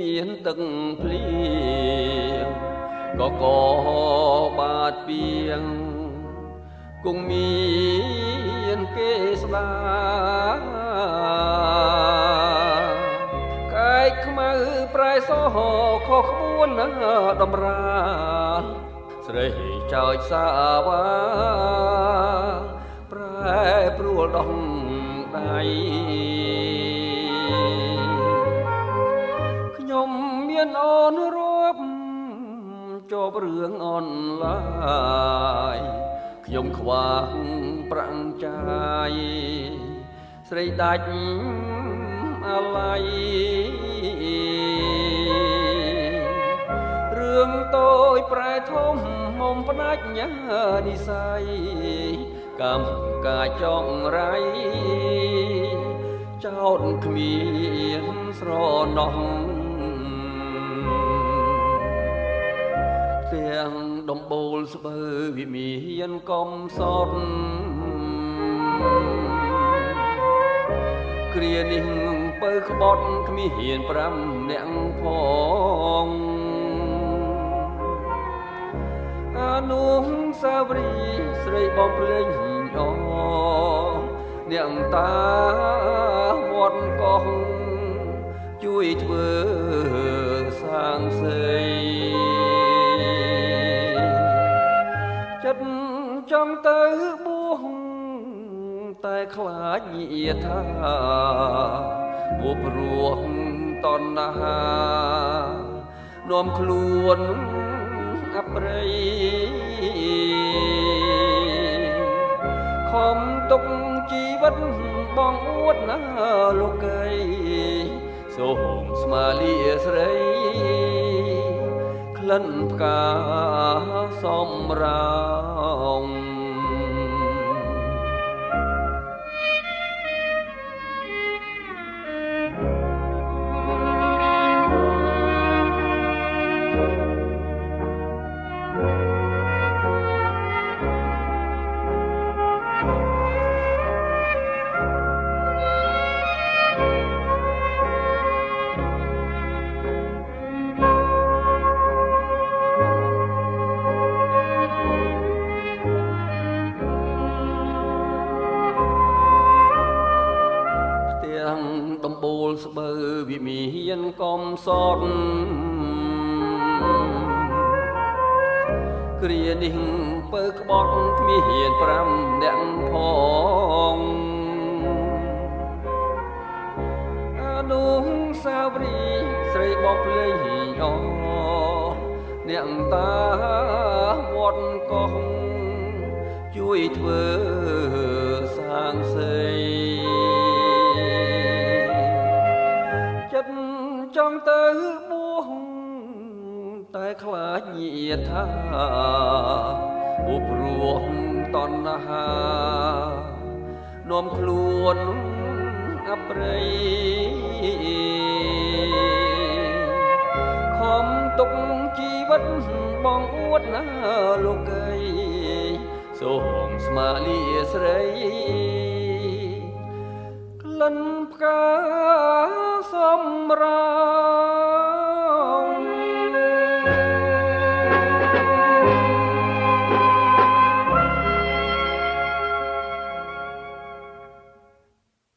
មានទឹកភ្លៀងក៏បាតពីងគង់មានគេស្ដាកាយខ្មៅប្រែសខខក្បួនតម្រាស្រីចោចសាវាប្រែព្រួលដងដៃខ្ញុំមានអូនរាប់ជាប់រឿងអនឡាញខ្ញុំខ្វះប្រាំងចាយស្រីដាច់អាឡ័យរឿងតូចប្រែធំមុំផ្នាច់ញ៉ានិស័យកម្មកាចងរៃចោតគ្មានស្រណោះទាំងដំបូលស្បើវិមានកំសត់គ្រានេះពើក្បត់គ្មាន5នាក់ផងអនុសាវរីយ៍ស្រីបងភ្លេងអូអ្នកតាវត្តកោះជួយធ្វើសាងសីចិត្តចង់ទៅបួសតែខ្លាចញាថាពុបរស់តណ្ហានាំខ្លួនអប្រិយខំទុកជីវិតបងអួតណាលោកីសូមស្មាលីស្រីក្លិនផ្កាសំរោងដំបូលស្បើវិមានកំសត់គ្រានេះពើក្បត់គ្មាន5នាក់ផងអនុសាវរីយ៍ស្រីបងភ្លេងអូអ្នកតាវត្តកោះជួយធ្វើសាងសីចិត្តចង់ទៅបួសតែខ្លាចញាថាពុបរស់តណ្ហានាំខ្លួនអប្រិយខំទុកជីវិតបងអួតណាលោកីសូមស្មាលីស្រីក្លិនផ្កាសំរោង